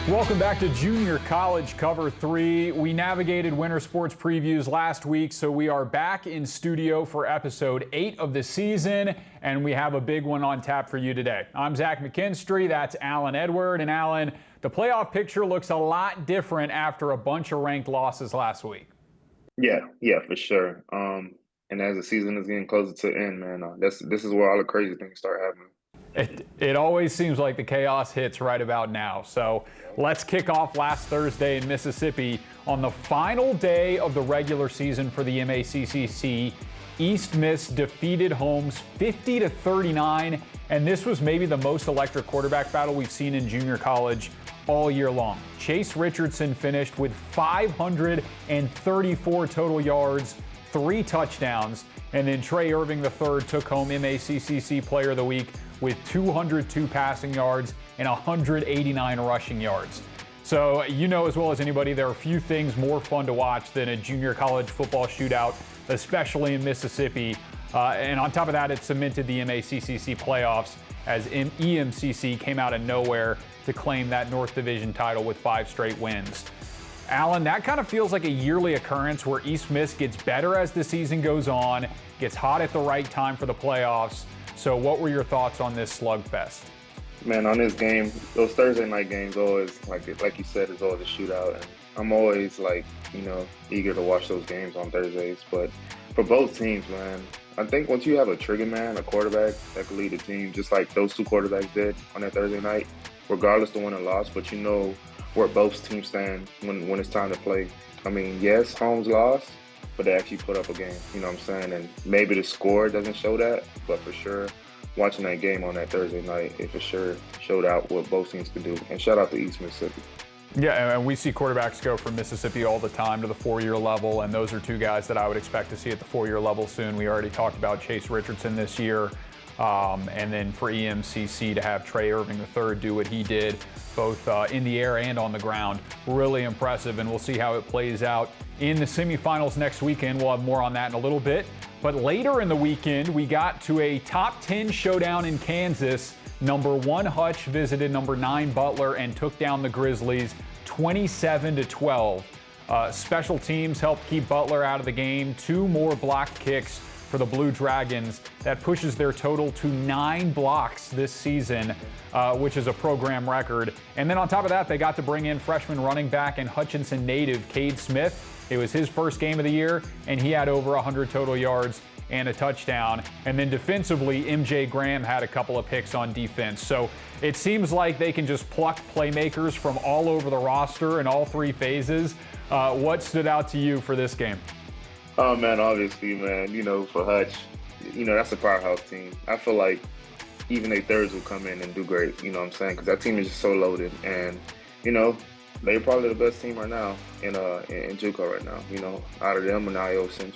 Welcome back to Junior College Cover 3. We navigated winter sports previews last week, so we are back in studio for episode 8 of the season, and we have a big one on tap for you today. I'm Zach McKinstry, that's Alin Edward, and Alin, the playoff picture looks a lot different after a bunch of ranked losses last week. Yeah, for sure. And as the season is getting closer to the end, man, this is where all the crazy things start happening. It always seems like the chaos hits right about now. So let's kick off last Thursday in Mississippi on the final day of the regular season for the MACCC. East Miss defeated Holmes 50-39, and this was maybe the most electric quarterback battle we've seen in junior college all year long. Chase Richardson finished with 534 total yards, 3 touchdowns, and then Trey Irving III took home MACCC Player of the Week with 202 passing yards and 189 rushing yards. So you know as well as anybody, there are few things more fun to watch than a junior college football shootout, especially in Mississippi. And on top of that, it cemented the MACCC playoffs as EMCC came out of nowhere to claim that North Division title with 5 straight wins. Alin, that kind of feels like a yearly occurrence where East Miss gets better as the season goes on, gets hot at the right time for the playoffs. So what were your thoughts on this slugfest? Man, on this game, those Thursday night games always, like you said, is always a shootout. And I'm always eager to watch those games on Thursdays. But for both teams, man, I think once you have a trigger man, a quarterback that can lead the team, just like those 2 quarterbacks did on that Thursday night, regardless of the win or loss, but you know where both teams stand when it's time to play. I mean, yes, Holmes lost, but they actually put up a game, you know what I'm saying? And maybe the score doesn't show that, but for sure, watching that game on that Thursday night, it for sure showed out what both teams could do. And shout out to East Mississippi. Yeah, and we see quarterbacks go from Mississippi all the time to the 4-year level, and those are 2 guys that I would expect to see at the 4-year level soon. We already talked about Chase Richardson this year, and then for EMCC to have Trey Irving III do what he did, both in the air and on the ground, really impressive, and we'll see how it plays out in the semifinals next weekend. We'll have more on that in a little bit. But later in the weekend, we got to a top 10 showdown in Kansas. Number 1 Hutch visited number 9 Butler and took down the Grizzlies 27-12. Special teams helped keep Butler out of the game. 2 more blocked kicks for the Blue Dragons. That pushes their total to 9 blocks this season, which is a program record. And then on top of that, they got to bring in freshman running back and Hutchinson native Cade Smith. It was his first game of the year, and he had over 100 total yards and a touchdown. And then defensively, MJ Graham had a couple of picks on defense. So it seems like they can just pluck playmakers from all over the roster in all 3 phases. What stood out to you for this game? Oh, man, obviously, man, for Hutch, that's a powerhouse team. I feel like even their thirds will come in and do great, you know what I'm saying? Because that team is just so loaded. And, they're probably the best team right now in JUCO right now. Out of them and Iowa Western.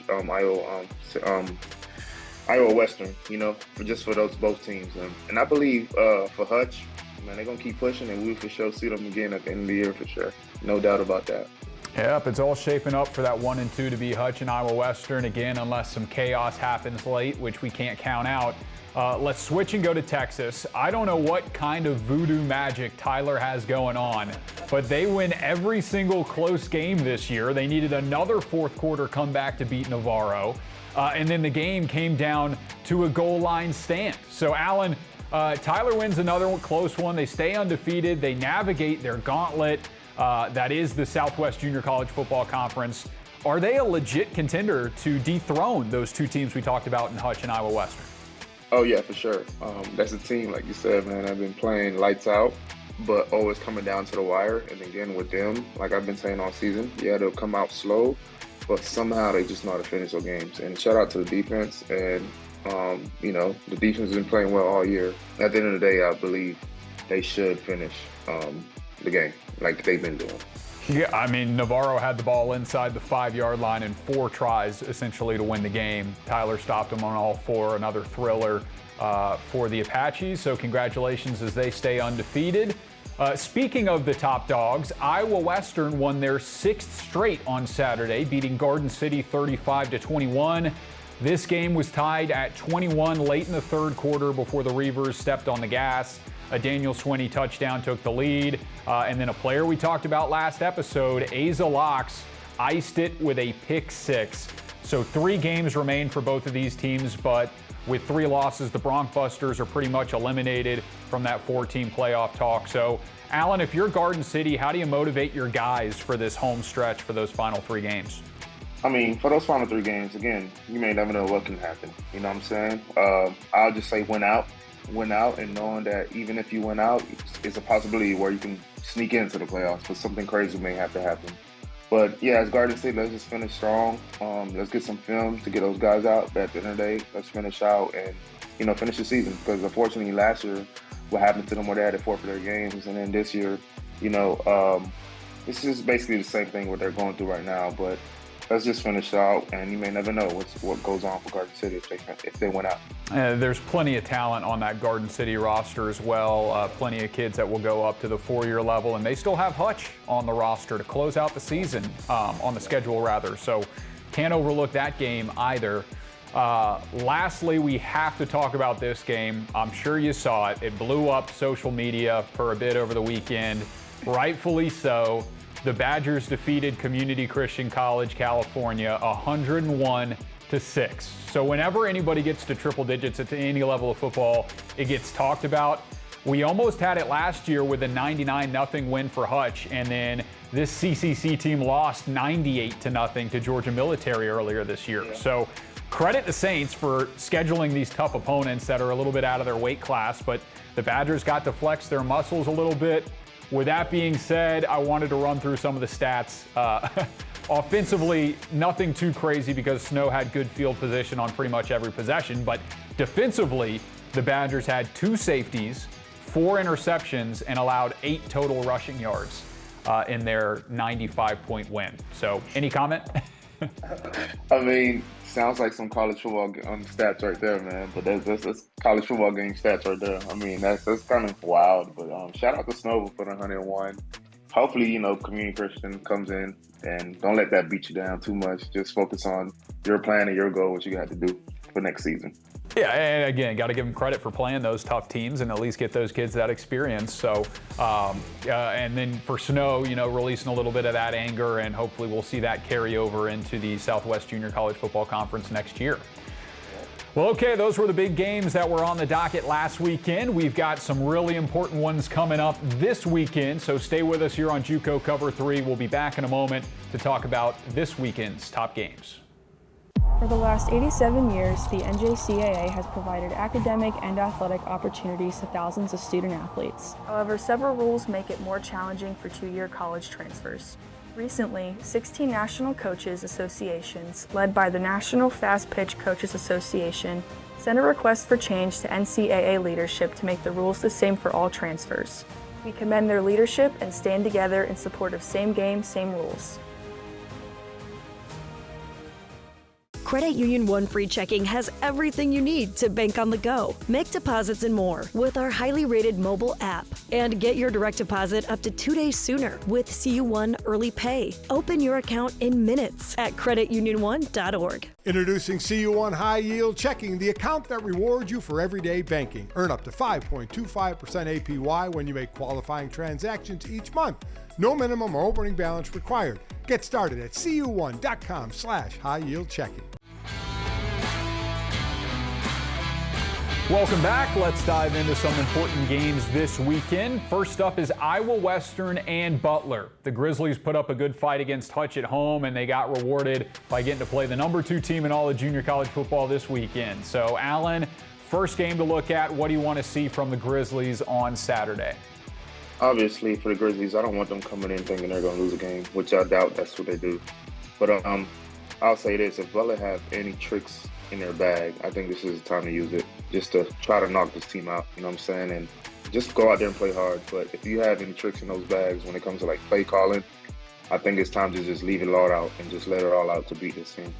For those both teams. And I believe for Hutch, man, they're gonna keep pushing, and we'll for sure see them again at the end of the year for sure. No doubt about that. Yep, it's all shaping up for that 1 and 2 to be Hutch and Iowa Western again, unless some chaos happens late, which we can't count out. Let's switch and go to Texas. I don't know what kind of voodoo magic Tyler has going on, but they win every single close game this year. They needed another 4th quarter comeback to beat Navarro, and then the game came down to a goal line stand. So, Alin, Tyler wins another close one. They stay undefeated. They navigate their gauntlet. That is the Southwest Junior College Football Conference. Are they a legit contender to dethrone those 2 teams we talked about in Hutch and Iowa Western? Oh, yeah, for sure. That's a team, like you said, man, I've been playing lights out, but always coming down to the wire. And again, with them, like I've been saying all season, yeah, they'll come out slow, but somehow they just know how to finish their games. And shout out to the defense. And, the defense has been playing well all year. At the end of the day, I believe they should finish the game like they've been doing. Yeah, I mean, Navarro had the ball inside the 5-yard line in 4 tries, essentially, to win the game. Tyler stopped him on all 4, another thriller for the Apaches. So congratulations as they stay undefeated. Speaking of the top dogs, Iowa Western won their 6th straight on Saturday, beating Garden City 35-21. This game was tied at 21 late in the third quarter before the Reavers stepped on the gas. A Daniel Swinney touchdown took the lead. And then a player we talked about last episode, Asa Locks, iced it with a pick six. So 3 games remain for both of these teams, but with 3 losses, the Broncbusters are pretty much eliminated from that 4-team playoff talk. So, Alin, if you're Garden City, how do you motivate your guys for this home stretch for those final 3 games? I mean, for those final 3 games, again, you may never know what can happen. You know what I'm saying? I'll just say win out, and knowing that even if you win out, it's a possibility where you can sneak into the playoffs, but something crazy may have to happen. But yeah, as Garden State, let's just finish strong. Let's get some film to get those guys out. But at the end of the day, let's finish out and, finish the season. Because unfortunately, last year, what happened to them where they had to forfeit their games. And then this year, this is basically the same thing what they're going through right now. But let's just finish out, and you may never know what goes on for Garden City if they went out. There's plenty of talent on that Garden City roster as well. Plenty of kids that will go up to the 4-year level, and they still have Hutch on the roster to close out the season, on the schedule rather. So can't overlook that game either. Lastly, we have to talk about this game. I'm sure you saw it. It blew up social media for a bit over the weekend, rightfully so. The Badgers defeated Community Christian College, California, 101-6. So whenever anybody gets to triple digits at any level of football, it gets talked about. We almost had it last year with a 99-0 win for Hutch, and then this CCC team lost 98-0 to Georgia Military earlier this year. Yeah. So credit the Saints for scheduling these tough opponents that are a little bit out of their weight class, but the Badgers got to flex their muscles a little bit. With that being said, I wanted to run through some of the stats. Offensively, nothing too crazy because Snow had good field position on pretty much every possession. But defensively, the Badgers had 2 safeties, 4 interceptions, and allowed 8 total rushing yards in their 95-point win. So, any comment? I mean, sounds like some college football stats right there, man. But that's college football game stats right there. I mean, that's kind of wild. But shout out to Snow for the 101. Hopefully, Community Christian comes in and don't let that beat you down too much. Just focus on your plan and your goal, what you got to do for next season. Yeah, and again, got to give them credit for playing those tough teams and at least get those kids that experience. So, and then for Snow, releasing a little bit of that anger, and hopefully we'll see that carry over into the Southwest Junior College Football Conference next year. Well, okay, those were the big games that were on the docket last weekend. We've got some really important ones coming up this weekend, so stay with us here on JUCO Cover 3. We'll be back in a moment to talk about this weekend's top games. For the last 87 years, the NJCAA has provided academic and athletic opportunities to thousands of student athletes. However, several rules make it more challenging for 2-year college transfers. Recently, 16 national coaches associations, led by the National Fast Pitch Coaches Association, sent a request for change to NCAA leadership to make the rules the same for all transfers. We commend their leadership and stand together in support of same game, same rules. Credit Union One Free Checking has everything you need to bank on the go, make deposits and more with our highly rated mobile app. And get your direct deposit up to 2 days sooner with CU1 Early Pay. Open your account in minutes at creditunion1.org. Introducing CU1 High Yield Checking, the account that rewards you for everyday banking. Earn up to 5.25% APY when you make qualifying transactions each month. No minimum or opening balance required. Get started at cu1.com/high yield checking. Welcome back. Let's dive into some important games this weekend. First up is Iowa Western and Butler. The Grizzlies put up a good fight against Hutch at home, and they got rewarded by getting to play the number 2 team in all of junior college football this weekend. So, Alin, first game to look at. What do you want to see from the Grizzlies on Saturday? Obviously, for the Grizzlies, I don't want them coming in thinking they're going to lose a game, which I doubt that's what they do. But I'll say this. If Butler have any tricks in their bag, I think this is the time to use it, just to try to knock this team out, you know what I'm saying? And just go out there and play hard. But if you have any tricks in those bags when it comes to, play calling, I think it's time to just leave it all out and just let it all out to beat this team.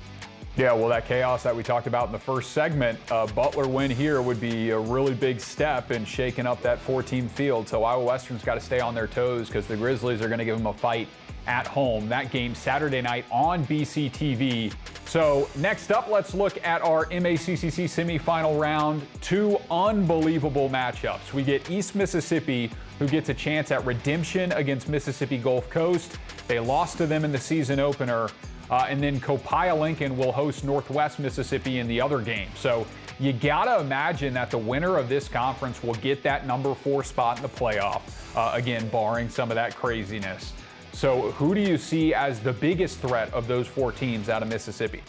Yeah, well, that chaos that we talked about in the first segment, Butler win here would be a really big step in shaking up that 4-team field. So Iowa Western's got to stay on their toes because the Grizzlies are going to give them a fight at home. That game Saturday night on BC TV. So next up, let's look at our MACCC semifinal round. Two unbelievable matchups. We get East Mississippi, who gets a chance at redemption against Mississippi Gulf Coast. They lost to them in the season opener. And then Copiah Lincoln will host Northwest Mississippi in the other game. So you gotta imagine that the winner of this conference will get that number 4 spot in the playoff, again, barring some of that craziness. So who do you see as the biggest threat of those 4 teams out of Mississippi?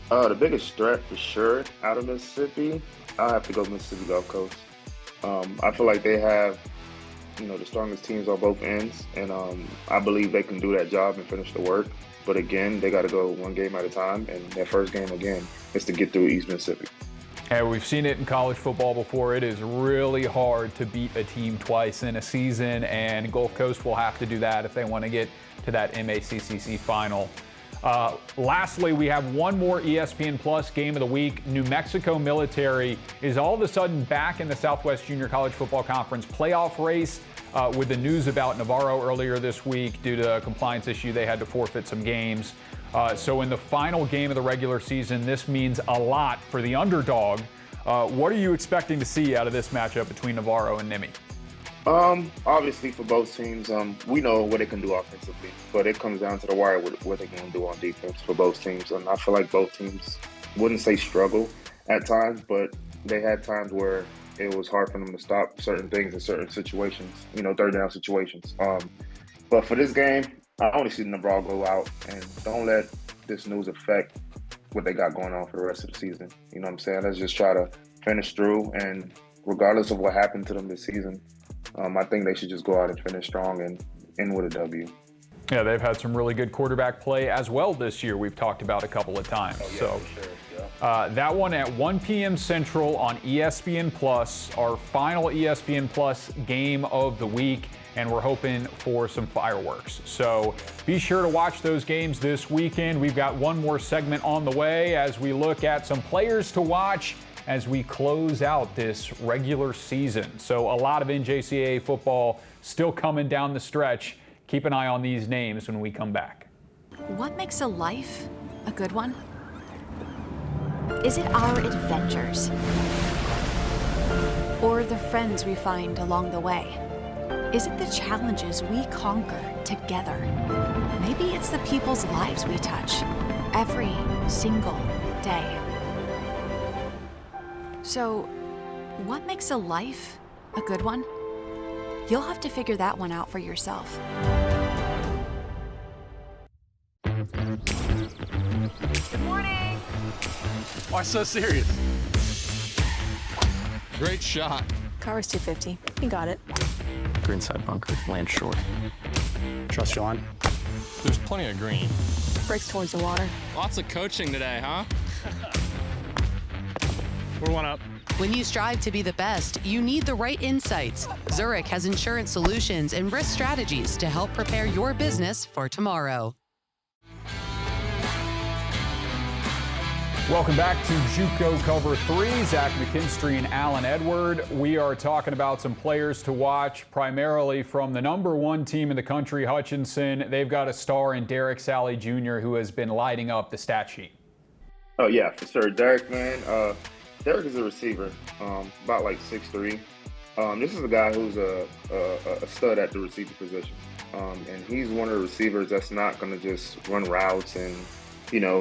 The biggest threat for sure out of Mississippi, I'll have to go Mississippi Gulf Coast. I feel like they have, the strongest teams on both ends, and I believe they can do that job and finish the work. But again, they got to go one game at a time, and their first game, again, is to get through East Mississippi. And we've seen it in college football before. It is really hard to beat a team twice in a season, and Gulf Coast will have to do that if they want to get to that MACCC final. Lastly, we have one more ESPN Plus game of the week. New Mexico Military is all of a sudden back in the Southwest Junior College Football Conference playoff race. With the news about Navarro earlier this week, due to a compliance issue, they had to forfeit some games. So in the final game of the regular season, this means a lot for the underdog. What are you expecting to see out of this matchup between Navarro and Nimi? Obviously, for both teams, we know what they can do offensively, but it comes down to the wire what they can do on defense for both teams. And I feel like both teams wouldn't say struggle at times, but they had times where it was hard for them to stop certain things in certain situations, third down situations. But for this game, I only see Navarro go out, and don't let this news affect what they got going on for the rest of the season. You know what I'm saying? Let's just try to finish through, and regardless of what happened to them this season, I think they should just go out and finish strong and end with a W. Yeah, they've had some really good quarterback play as well this year. We've talked about a couple of times. Oh, yeah, so. For sure. That one at 1 p.m. Central on ESPN Plus, our final ESPN Plus game of the week, and we're hoping for some fireworks. So be sure to watch those games this weekend. We've got one more segment on the way as we look at some players to watch as we close out this regular season. So a lot of NJCAA football still coming down the stretch. Keep an eye on these names when we come back. What makes a life a good one? Is it our adventures? Or the friends we find along the way? Is it the challenges we conquer together? Maybe it's the people's lives we touch every single day. So, what makes a life a good one? You'll have to figure that one out for yourself. Good morning. Why so serious? Great shot. Car was 250. You got it. Greenside bunker, land short. Trust your line. There's plenty of green. Brakes towards the water. Lots of coaching today, huh? We're one up. When you strive to be the best, you need the right insights. Zurich has insurance solutions and risk strategies to help prepare your business for tomorrow. Welcome back to JUCO Cover 3. Zach McKinstry and Alan Edward. We are talking about some players to watch, primarily from the number 1 team in the country, Hutchinson. They've got a star in Derek Sally Jr., who has been lighting up the stat sheet. Oh, yeah, for sure. Derek, man. Derek is a receiver, about like 6'3". This is a guy who's a stud at the receiver position. And he's one of the receivers that's not going to just run routes and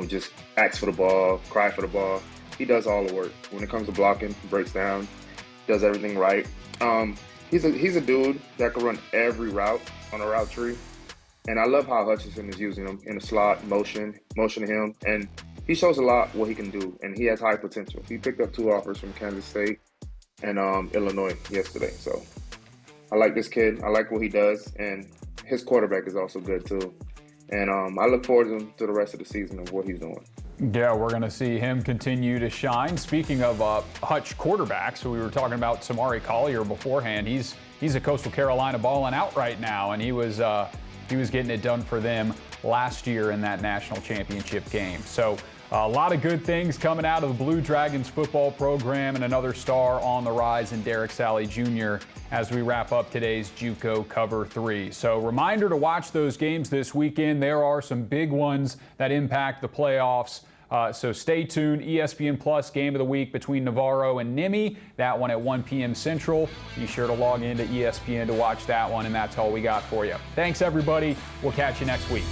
just ask for the ball, cry for the ball. He does all the work. When it comes to blocking, he breaks down, does everything right. He's a dude that can run every route on a route tree. And I love how Hutchinson is using him in the slot, motion him. And he shows a lot what he can do, and he has high potential. He picked up 2 offers from Kansas State and Illinois yesterday. So I like this kid. I like what he does, and his quarterback is also good too. And I look forward to the rest of the season of what he's doing. Yeah, we're going to see him continue to shine. Speaking of Hutch quarterbacks, we were talking about Samari Collier beforehand. He's a Coastal Carolina balling out right now, and he was getting it done for them last year in that national championship game. So A lot of good things coming out of the Blue Dragons football program, and another star on the rise in Derek Sally Jr. as we wrap up today's JUCO Cover 3. So reminder to watch those games this weekend. There are some big ones that impact the playoffs. So stay tuned. ESPN Plus Game of the Week between Navarro and Nimi. That one at 1 p.m. Central. Be sure to log into ESPN to watch that one, and that's all we got for you. Thanks, everybody. We'll catch you next week.